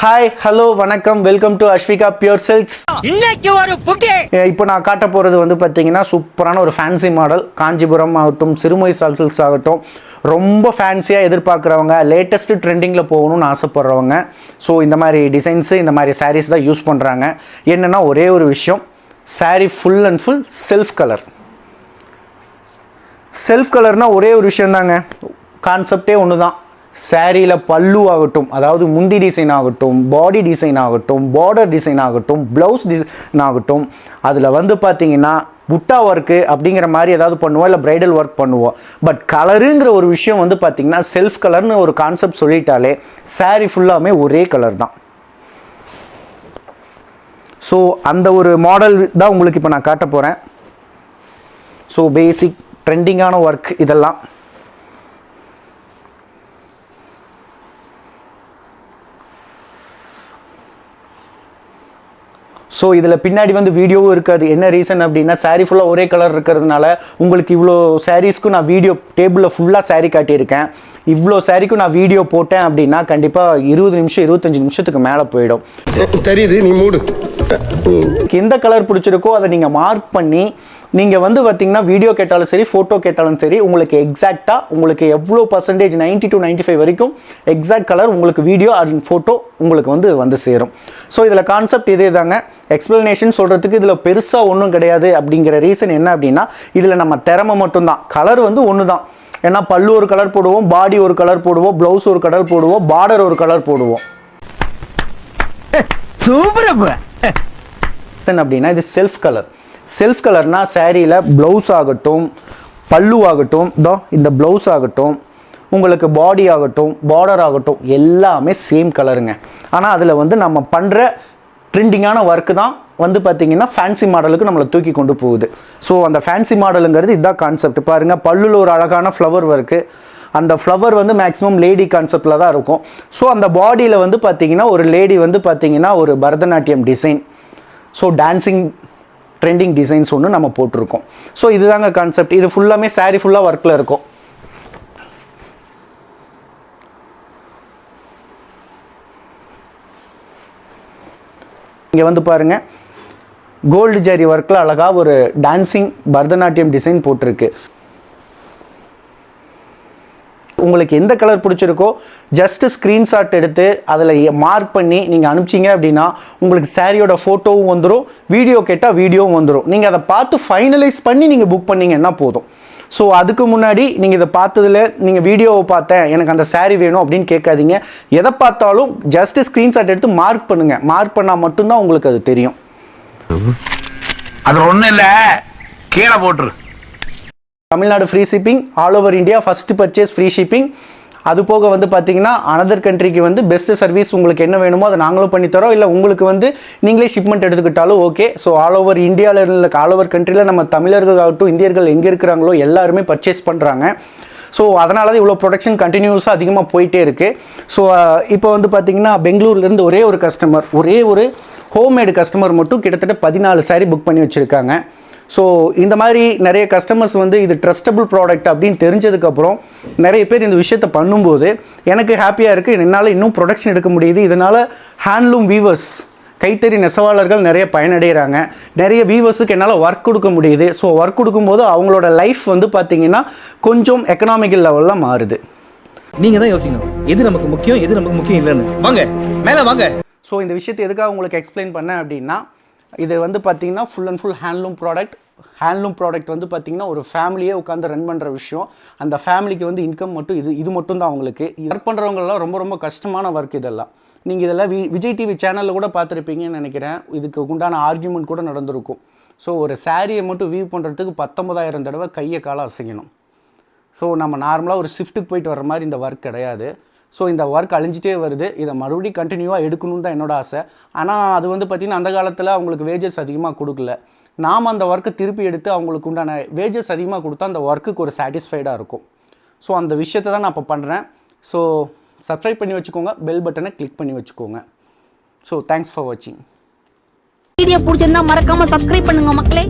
Hi hello வணக்கம் welcome to Aswika pure silks. இன்னைக்கு ஒரு புகே இப்போ நான் காட்ட போகிறது வந்து பார்த்தீங்கன்னா சூப்பரான ஒரு ஃபேன்சி மாடல். காஞ்சிபுரம் ஆகட்டும், சிறுமுகை சில்க்ஸ் ஆகட்டும், ரொம்ப ஃபேன்சியாக எதிர்பார்க்குறவங்க, லேட்டஸ்ட்டு ட்ரெண்டிங்கில் போகணும்னு ஆசைப்படுறவங்க, ஸோ இந்த மாதிரி டிசைன்ஸு, இந்த மாதிரி சாரீஸ் தான் யூஸ் பண்ணுறாங்க. என்னென்னா ஒரே ஒரு விஷயம், sari full and full self colour. Self கலர்னால் ஒரே ஒரு விஷயந்தாங்க, கான்செப்டே ஒன்று தான். சாரியில் பல்லு ஆகட்டும், அதாவது முந்தி டிசைன் ஆகட்டும், பாடி டிசைன் ஆகட்டும், பார்டர் டிசைன் ஆகட்டும், ப்ளவுஸ் டிசைன் ஆகட்டும், அதில் வந்து பார்த்தீங்கன்னா புட்டா ஒர்க்கு அப்படிங்கிற மாதிரி ஏதாவது பண்ணுவோம், இல்லை ப்ரைடல் ஒர்க் பண்ணுவோம். பட் கலருங்கிற ஒரு விஷயம் வந்து பார்த்திங்கன்னா செல்ஃப் கலர்னு ஒரு கான்செப்ட் சொல்லிட்டாலே சாரீ ஃபுல்லாமே ஒரே கலர் தான். ஸோ அந்த ஒரு மாடல் தான் உங்களுக்கு இப்போ நான் காட்ட போகிறேன். ஸோ பேசிக் ட்ரெண்டிங்கான ஒர்க் இதெல்லாம். ஸோ இதில் பின்னாடி வந்து வீடியோவும் இருக்காது. என்ன ரீசன் அப்படின்னா சாரீ ஃபுல்லாக ஒரே கலர் இருக்கிறதுனால உங்களுக்கு இவ்வளோ சாரீஸ்க்கும் நான் வீடியோ டேபிளில் ஃபுல்லாக சாரீ காட்டியிருக்கேன். இவ்வளோ சாரீக்கும் நான் வீடியோ போட்டேன் அப்படின்னா கண்டிப்பாக 20 நிமிஷம் 25 நிமிஷத்துக்கு மேலே போயிடும். தெரியுது, நீ மூடு. எந்த கலர் பிடிச்சிருக்கோ அதை நீங்கள் மார்க் பண்ணி நீங்கள் வந்து பார்த்தீங்கன்னா வீடியோ கேட்டாலும் சரி, ஃபோட்டோ கேட்டாலும் சரி, உங்களுக்கு எக்ஸாக்டாக உங்களுக்கு எவ்வளோ பர்சன்டேஜ் 90 to 95 வரைக்கும் எக்ஸாக்ட் கலர் உங்களுக்கு வீடியோ அண்ட் ஃபோட்டோ உங்களுக்கு வந்து சேரும். ஸோ இதில் கான்செப்ட் இதே தாங்க. எக்ஸ்பிளனேஷன் சொல்கிறதுக்கு இதில் பெருசாக ஒன்றும் கிடையாது. அப்படிங்கிற ரீசன் என்ன அப்படின்னா இதில் நம்ம திறமை மட்டும்தான். கலர் வந்து ஒன்று தான். ஏன்னா பல்லு ஒரு கலர் போடுவோம், பாடி ஒரு கலர் போடுவோம், ப்ளவுஸ் ஒரு கலர் போடுவோம், பார்டர் ஒரு கலர் போடுவோம். அப்படின்னா இது செல்ஃப் கலர். செல்ஃப் கலர்னால் சாரியில் ப்ளவுஸ் ஆகட்டும், பல்லு ஆகட்டும், இந்த ப்ளவுஸ் ஆகட்டும், உங்களுக்கு பாடி ஆகட்டும், பார்டர் ஆகட்டும், எல்லாமே சேம் கலருங்க. ஆனால் அதில் வந்து நம்ம பண்ணுற ட்ரெண்டிங்கான ஒர்க்கு தான் வந்து பார்த்திங்கன்னா ஃபேன்சி மாடலுக்கு நம்மளை தூக்கி கொண்டு போகுது. ஸோ அந்த ஃபேன்சி மாடலுங்கிறது இதுதான் கான்செப்ட். பாருங்கள், பல்லுல ஒரு அழகான ஃப்ளவர் ஒர்க்கு. அந்த ஃப்ளவர் வந்து மேக்ஸிமம் லேடி கான்செப்டில் தான் இருக்கும். ஸோ அந்த பாடியில் வந்து பார்த்திங்கன்னா ஒரு லேடி வந்து பார்த்திங்கன்னா ஒரு Bharatanatyam design, so dancing trending designs ஒன்று நம்ம போட்டிருக்கோம். ஸோ இதுதாங்க கான்செப்ட். இது ஃபுல்லாமே சாரீ ஃபுல்லாக ஒர்க்கில் இருக்கும். இங்கே வந்து பாருங்கள், கோல்டு ஜரி ஒர்க்கில் அழகாக ஒரு டான்ஸிங் பரதநாட்டியம் டிசைன் போட்டிருக்கு. உங்களுக்கு எந்த கலர் பிடிச்சிருக்கோ ஜஸ்ட்டு ஸ்க்ரீன்ஷாட் எடுத்து அதில் மார்க் பண்ணி நீங்கள் அனுப்பிச்சிங்க அப்படின்னா உங்களுக்கு சாரியோட ஃபோட்டோவும் வந்துடும், வீடியோ கேட்டால் வீடியோவும் வந்துடும். நீங்கள் அதை பார்த்து ஃபைனலைஸ் பண்ணி நீங்கள் புக் பண்ணிங்கன்னா போதும். ஸோ அதுக்கு முன்னாடி நீங்கள் இதை பார்த்ததில் நீங்கள் வீடியோவை பார்த்தேன், எனக்கு அந்த சாரீ வேணும் அப்படின்னு கேட்காதீங்க. எதை பார்த்தாலும் ஜஸ்ட்டு ஸ்க்ரீன்ஷாட் எடுத்து மார்க் பண்ணுங்கள். மார்க் பண்ணால் மட்டும்தான் உங்களுக்கு அது தெரியும். அது ஒன்றும் இல்லை, கீழே போட்டுரு. Tamil Nadu free shipping, all over India first purchase free shipping. அது போக வந்து பார்த்தீங்கன்னா அனதர் கண்ட்ரிக்கு வந்து பெஸ்ட்டு சர்வீஸ். உங்களுக்கு என்ன வேணுமோ அதை நாங்களும் பண்ணித்தரோம். இல்லை உங்களுக்கு வந்து நீங்களே ஷிப்மெண்ட் எடுத்துக்கிட்டாலும் ஓகே. ஸோ ஆல் ஓவர் இந்தியாவில் இல்லை, ஆல் ஓவர் கண்ட்ரியில் நம்ம தமிழர்கள் ஆகட்டும், இந்தியர்கள் எங்கே இருக்கிறாங்களோ எல்லாருமே பர்ச்சேஸ் பண்ணுறாங்க. ஸோ அதனால தான் இவ்வளோ ப்ரொடக்ஷன் கண்டினியூஸாக அதிகமாக போயிட்டே இருக்குது. ஸோ இப்போ வந்து பார்த்திங்கன்னா பெங்களூர்லேருந்து ஒரே ஒரு கஸ்டமர், ஒரே ஒரு ஹோம்மேடு கஸ்டமர் மட்டும் கிட்டத்தட்ட 14 சாரீ புக் பண்ணி வச்சுருக்காங்க. ஸோ இந்த மாதிரி நிறைய கஸ்டமர்ஸ் வந்து இது ட்ரஸ்டபுள் ப்ராடக்ட் அப்படின்னு தெரிஞ்சதுக்கப்புறம் நிறைய பேர் இந்த விஷயத்தை பண்ணும்போது எனக்கு ஹாப்பியாக இருக்குது. என்னால் இன்னும் ப்ரொடக்ஷன் எடுக்க முடியுது. இதனால் ஹேண்ட்லூம் வீவர்ஸ், கைத்தறி நெசவாளர்கள் நிறைய பயனடைகிறாங்க. நிறைய வீவர்ஸுக்கு என்னால் ஒர்க் கொடுக்க முடியுது. ஸோ ஒர்க் கொடுக்கும்போது அவங்களோட லைஃப் வந்து பார்த்திங்கன்னா கொஞ்சம் எக்கனாமிக்கல் லெவலில் மாறுது. நீங்கள் தான் யோசிக்கணும், எது நமக்கு முக்கியம், எது நமக்கு முக்கியம் இல்லைன்னு. வாங்க மேலே வாங்க. ஸோ இந்த விஷயத்தை எதுக்காக உங்களுக்கு எக்ஸ்பிளைன் பண்ணேன் அப்படின்னா, இது வந்து பார்த்திங்கன்னா full and full handloom product. Handloom product வந்து பார்த்திங்கன்னா ஒரு ஃபேமிலியே உட்காந்து ரன் பண்ணுற விஷயம். அந்த ஃபேமிலிக்கு வந்து இன்கம் மட்டும் இது மட்டும் தான் அவங்களுக்கு. ஒர்க் பண்ணுறவங்களாம் ரொம்ப ரொம்ப கஷ்டமான ஒர்க் இதெல்லாம். நீங்கள் இதெல்லாம் விஜய் டிவி சேனலில் கூட பார்த்துருப்பீங்கன்னு நினைக்கிறேன். இதுக்கு உண்டான ஆர்கியூமெண்ட் கூட நடந்திருக்கும். ஸோ ஒரு சாரியை மட்டும் வியூ பண்ணுறதுக்கு 19,000 தடவை கையை காலை அசைக்கணும். ஸோ நம்ம நார்மலாக ஒரு ஷிஃப்ட்டுக்கு போயிட்டு வர மாதிரி இந்த ஒர்க் கிடையாது. ஸோ இந்த ஒர்க் அழிஞ்சிட்டே வருது. இதை மறுபடியும் கண்டினியூவாக எடுக்கணும்னு தான் என்னோட ஆசை. ஆனால் அது வந்து பார்த்திங்கன்னா அந்த காலத்தில் அவங்களுக்கு வேஜஸ் அதிகமாக கொடுக்கல. நாம் அந்த ஒர்க்கை திருப்பி எடுத்து அவங்களுக்கு உண்டான வேஜஸ் அதிகமாக கொடுத்தா அந்த ஒர்க்குக்கு ஒரு சாட்டிஸ்ஃபைடாக இருக்கும். ஸோ அந்த விஷயத்தை தான் நான் இப்போ பண்ணுறேன். ஸோ சப்ஸ்கிரைப் பண்ணி வச்சுக்கோங்க, பெல் பட்டனை கிளிக் பண்ணி வச்சுக்கோங்க. ஸோ தேங்க்ஸ் ஃபார் வாட்சிங். வீடியோ பிடிச்சிருந்தா மறக்காமல் சப்ஸ்கிரைப் பண்ணுங்கள் மக்களே.